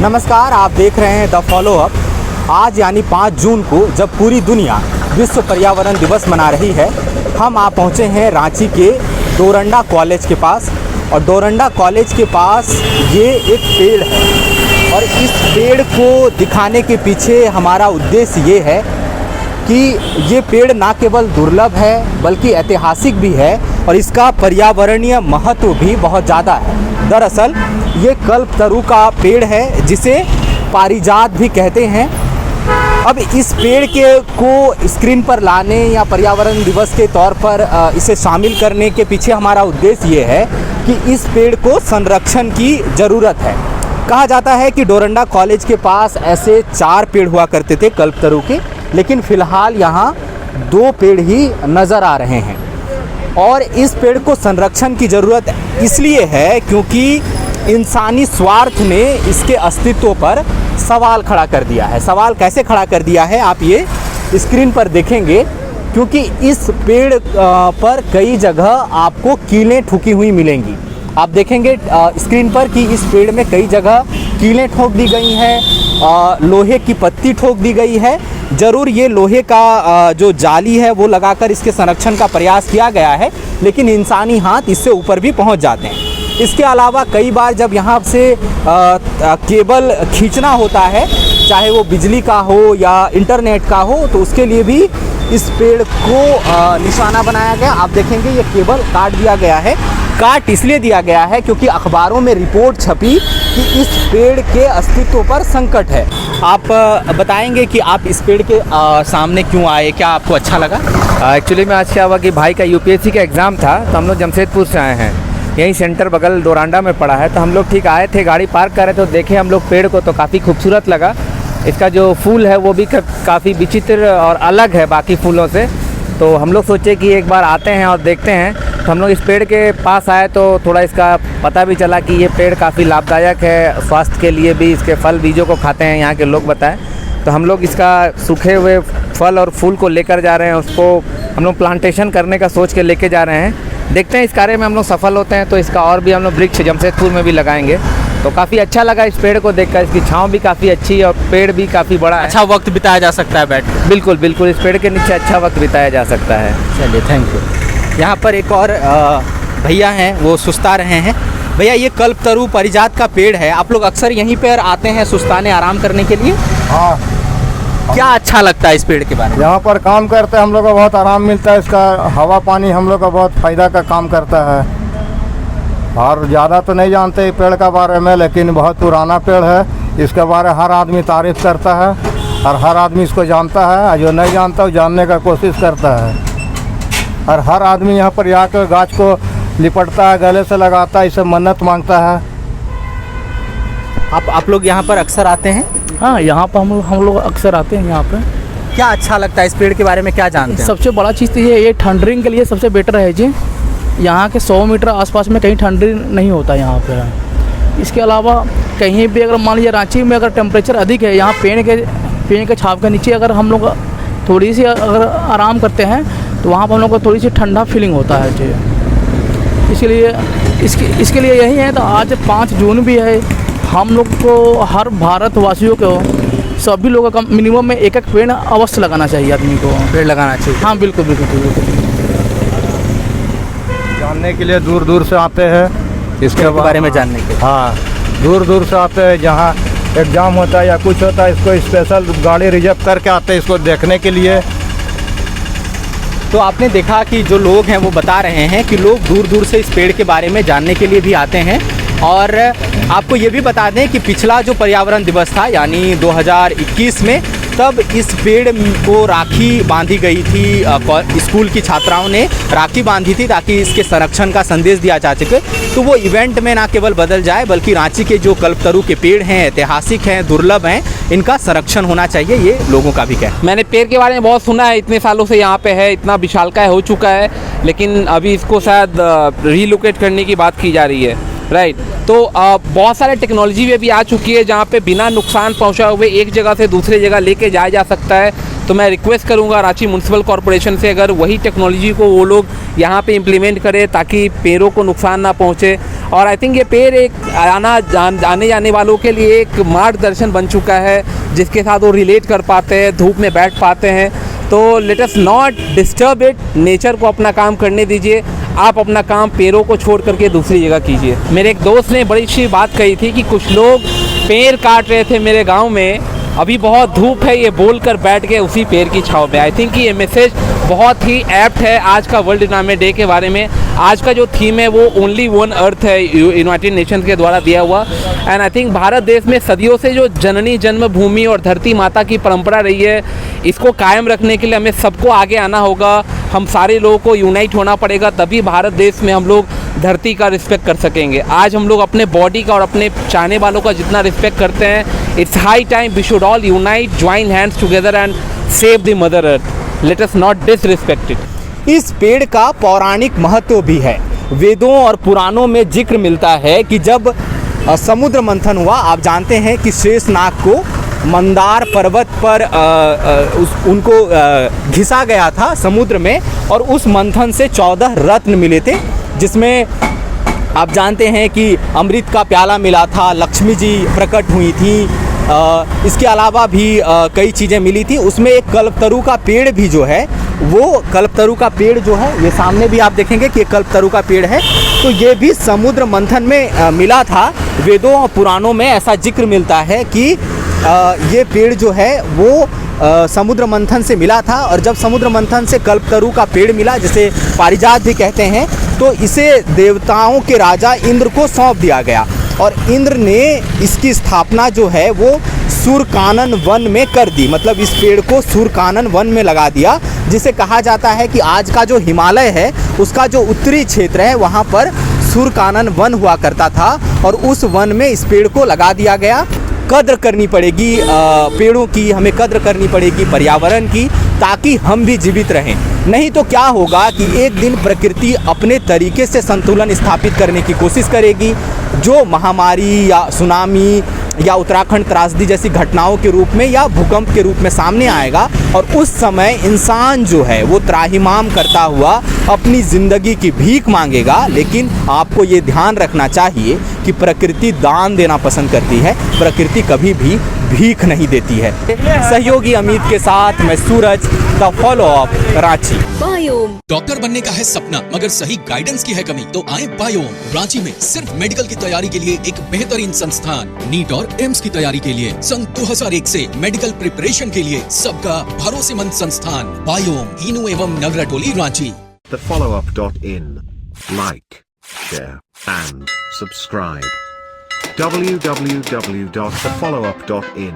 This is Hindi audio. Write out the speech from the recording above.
नमस्कार, आप देख रहे हैं द फॉलो अप। आज यानी 5 जून को जब पूरी दुनिया विश्व पर्यावरण दिवस मना रही है, हम आ पहुँचे हैं रांची के डोरंडा कॉलेज के पास। और डोरंडा कॉलेज के पास ये एक पेड़ है और इस पेड़ को दिखाने के पीछे हमारा उद्देश्य ये है कि ये पेड़ ना केवल दुर्लभ है बल्कि ऐतिहासिक भी है और इसका पर्यावरणीय महत्व भी बहुत ज़्यादा है। दरअसल ये कल्पतरु का पेड़ है जिसे पारिजात भी कहते हैं। अब इस पेड़ के को स्क्रीन पर लाने या पर्यावरण दिवस के तौर पर इसे शामिल करने के पीछे हमारा उद्देश्य ये है कि इस पेड़ को संरक्षण की ज़रूरत है। कहा जाता है कि डोरंडा कॉलेज के पास ऐसे 4 पेड़ हुआ करते थे कल्पतरु के, लेकिन फ़िलहाल यहाँ 2 पेड़ ही नज़र आ रहे हैं। और इस पेड़ को संरक्षण की ज़रूरत इसलिए है क्योंकि इंसानी स्वार्थ ने इसके अस्तित्व पर सवाल खड़ा कर दिया है। सवाल कैसे खड़ा कर दिया है आप ये स्क्रीन पर देखेंगे, क्योंकि इस पेड़ पर कई जगह आपको कीलें ठुकी हुई मिलेंगी। आप देखेंगे स्क्रीन पर कि इस पेड़ में कई जगह कीलें ठोक दी गई हैं, लोहे की पत्ती ठोक दी गई है। ज़रूर ये लोहे का जो जाली है वो लगाकर इसके संरक्षण का प्रयास किया गया है, लेकिन इंसानी हाथ इससे ऊपर भी पहुंच जाते हैं। इसके अलावा कई बार जब यहाँ से केबल खींचना होता है, चाहे वो बिजली का हो या इंटरनेट का हो, तो उसके लिए भी इस पेड़ को निशाना बनाया गया। आप देखेंगे ये केबल काट दिया गया है। काट इसलिए दिया गया है क्योंकि अखबारों में रिपोर्ट छपी कि इस पेड़ के अस्तित्व पर संकट है। आप बताएंगे कि आप इस पेड़ के सामने क्यों आए, क्या आपको अच्छा लगा? एक्चुअली में आज क्या हुआ कि भाई का यूपीएससी का एग्ज़ाम था, तो हम लोग जमशेदपुर से आए हैं। यहीं सेंटर बगल डोरांडा में पड़ा है, तो हम लोग ठीक आए थे, गाड़ी पार्क कर रहे थे, तो देखे हम लोग पेड़ को, तो काफ़ी खूबसूरत लगा। इसका जो फूल है वो भी काफ़ी विचित्र और अलग है बाकी फूलों से। तो हम लोग सोचे कि एक बार आते हैं और देखते हैं। तो हम लोग इस पेड़ के पास आए तो थोड़ा इसका पता भी चला कि ये पेड़ काफ़ी लाभदायक है, स्वास्थ्य के लिए भी। इसके फल बीजों को खाते हैं यहाँ के लोग बताएं। तो हम लोग इसका सूखे हुए फल और फूल को लेकर जा रहे हैं, उसको हम लोग प्लांटेशन करने का सोच के लेके जा रहे हैं। देखते हैं इस कार्य में हम लोग सफल होते हैं तो इसका और भी हम लोग वृक्ष जमशेदपुर में भी लगाएंगे। तो काफ़ी अच्छा लगा इस पेड़ को देखकर। इसकी छांव भी काफ़ी अच्छी है और पेड़ भी काफ़ी बड़ा है। अच्छा वक्त बिताया जा सकता है बैठ के। बिल्कुल बिल्कुल, इस पेड़ के नीचे अच्छा वक्त बिताया जा सकता है। चलिए, थैंक यू। यहाँ पर एक और भैया हैं, वो सुस्ता रहे हैं। भैया, ये कल्पतरु पारिजात का पेड़ है, आप लोग अक्सर यहीं पर आते हैं सुस्ताने, आराम करने के लिए? हाँ। क्या अच्छा लगता है इस पेड़ के बारे में? यहाँ पर काम करते हैं हम लोग को बहुत आराम मिलता है। इसका हवा पानी हम लोग का बहुत फ़ायदा का काम करता है। और ज़्यादा तो नहीं जानते इस पेड़ के बारे में, लेकिन बहुत पुराना पेड़ है। इसके बारे हर आदमी तारीफ़ करता है और हर आदमी इसको जानता है। जो नहीं जानता वो जानने का कोशिश करता है। और हर आदमी यहाँ पर आकर गाछ को लिपटता है, गले से लगाता है, इसे मन्नत मांगता है। आप लोग यहाँ पर अक्सर आते हैं? हाँ, यहाँ पर हम लोग अक्सर आते हैं। यहाँ पे क्या अच्छा लगता है इस पेड़ के बारे में, क्या जानते हैं? सबसे बड़ा चीज़ तो ये ठंडरिंग के लिए सबसे बेटर है जी। यहाँ के 100 मीटर आसपास में कहीं ठंडरिंग नहीं होता यहाँ पे। इसके अलावा कहीं भी अगर मान लीजिए रांची में अगर टेम्परेचर अधिक है, यहाँ पेड़ के छाव के नीचे अगर हम लोग थोड़ी सी अगर आराम करते हैं तो वहाँ पर हम लोग को थोड़ी सी ठंडा फीलिंग होता है जी। इसलिए इसके लिए यही है। तो आज 5 जून भी है, हम लोग को हर भारतवासियों को सभी लोगों का मिनिमम में एक पेड़ अवश्य लगाना चाहिए। आदमी को पेड़ लगाना चाहिए। हाँ, बिल्कुल बिल्कुल बिल्कुल। जानने के लिए दूर दूर से आते हैं इसके बारे में जानने के। हाँ, दूर दूर से आते हैं। जहाँ एग्ज़ाम होता है या कुछ होता है, इसको स्पेशल गाड़ी रिजर्व करके आते हैं इसको देखने के लिए। तो आपने देखा कि जो लोग हैं वो बता रहे हैं कि लोग दूर दूर से इस पेड़ के बारे में जानने के लिए भी आते हैं। और आपको ये भी बता दें कि पिछला जो पर्यावरण दिवस था यानी 2021 में, तब इस पेड़ को राखी बांधी गई थी। स्कूल की छात्राओं ने राखी बांधी थी ताकि इसके संरक्षण का संदेश दिया जा सके। तो वो इवेंट में ना केवल बदल जाए बल्कि रांची के जो कल्पतरु के पेड़ हैं, ऐतिहासिक हैं, दुर्लभ हैं, इनका संरक्षण होना चाहिए, ये लोगों का भी कहना है। मैंने पेड़ के बारे में बहुत सुना है, इतने सालों से यहाँ पे है, इतना विशालकाय हो चुका है, लेकिन अभी इसको शायद रीलोकेट करने की बात की जा रही है। राइट। तो बहुत सारे टेक्नोलॉजी भी अभी आ चुकी है जहाँ पे बिना नुकसान पहुँचाए हुए एक जगह से दूसरे जगह लेके जाया जा सकता है। तो मैं रिक्वेस्ट करूँगा रांची म्यूनसिपल कॉरपोरेशन से, अगर वही टेक्नोलॉजी को वो लोग यहाँ पे इम्प्लीमेंट करें ताकि पेड़ों को नुकसान ना पहुँचे और आई थिंक ये पेड़ एक आने जाने वालों के लिए एक मार्गदर्शन बन चुका है, जिसके साथ वो रिलेट कर पाते हैं, धूप में बैठ पाते हैं। तो late us not disturb it, nature को अपना काम करने दीजिए। आप अपना काम पेड़ों को छोड़ करके दूसरी जगह कीजिए। मेरे एक दोस्त ने बड़ी अच्छी बात कही थी कि कुछ लोग पेड़ काट रहे थे मेरे गांव में, अभी बहुत धूप है, ये बोलकर बैठ गए उसी पेड़ की छांव में। आई थिंक ये मैसेज बहुत ही एप्ट है आज का वर्ल्ड एनवायरनमेंट डे के बारे में। आज का जो थीम है वो ओनली वन अर्थ है, यूनाइटेड नेशंस के द्वारा दिया हुआ। एंड आई थिंक भारत देश में सदियों से जो जननी जन्मभूमि और धरती माता की परंपरा रही है, इसको कायम रखने के लिए हमें सबको आगे आना होगा। हम सारे लोगों को यूनाइट होना पड़ेगा, तभी भारत देश में हम लोग धरती का रिस्पेक्ट कर सकेंगे। आज हम लोग अपने बॉडी का और अपने चाहने वालों का जितना रिस्पेक्ट करते हैं, it's high time we should all unite, join hands together and save the mother earth. Let us not disrespect it. इस पेड़ का पौराणिक महत्व भी है। वेदों और पुराणों में जिक्र मिलता है कि जब समुद्र मंथन हुआ, आप जानते हैं कि शेषनाग को मंदार पर्वत पर उनको घिसा गया था समुद्र में, और उस मंथन से 14 रत्न मिले थे, जिसमें आप जानते हैं कि अमृत का प्याला मिला था, लक्ष्मी जी प्रकट हुई थी, इसके अलावा भी कई चीज़ें मिली थी। उसमें एक कल्पतरु का पेड़ भी जो है, वो कल्पतरु का पेड़ जो है, ये सामने भी आप देखेंगे कि कल्पतरु का पेड़ है, तो ये भी समुद्र मंथन में मिला था। वेदों और पुराणों में ऐसा जिक्र मिलता है कि ये पेड़ जो है वो समुद्र मंथन से मिला था, और जब समुद्र मंथन से कल्पतरु का पेड़ मिला, जिसे पारिजात भी कहते हैं, तो इसे देवताओं के राजा इंद्र को सौंप दिया गया, और इंद्र ने इसकी स्थापना जो है वो सुरकानन वन में कर दी। मतलब इस पेड़ को सुरकानन वन में लगा दिया, जिसे कहा जाता है कि आज का जो हिमालय है उसका जो उत्तरी क्षेत्र है वहाँ पर सुरकानन वन हुआ करता था, और उस वन में इस पेड़ को लगा दिया गया। कद्र करनी पड़ेगी पेड़ों की, हमें कद्र करनी पड़ेगी पर्यावरण की, ताकि हम भी जीवित रहें। नहीं तो क्या होगा कि एक दिन प्रकृति अपने तरीके से संतुलन स्थापित करने की कोशिश करेगी, जो महामारी या सुनामी या उत्तराखंड त्रासदी जैसी घटनाओं के रूप में या भूकंप के रूप में सामने आएगा, और उस समय इंसान जो है वो त्राहिमाम करता हुआ अपनी ज़िंदगी की भीख मांगेगा। लेकिन आपको ये ध्यान रखना चाहिए कि प्रकृति दान देना पसंद करती है, प्रकृति कभी भी भीख नहीं देती है। सहयोगी अमित के साथ मैं Suraj, the follow up, Ranchi. बायोम डॉक्टर बनने का है सपना, मगर सही गाइडेंस की है कमी, तो आए बायोम। रांची में सिर्फ मेडिकल की तैयारी के लिए एक बेहतरीन संस्थान, नीट और एम्स की तैयारी के लिए सन 2001 से मेडिकल प्रिपरेशन के लिए सबका भरोसेमंद संस्थान बायोम, इनू एवं नगरटोली, Ranchi. thefollowup.in. Like, share and subscribe. www.thefollowup.in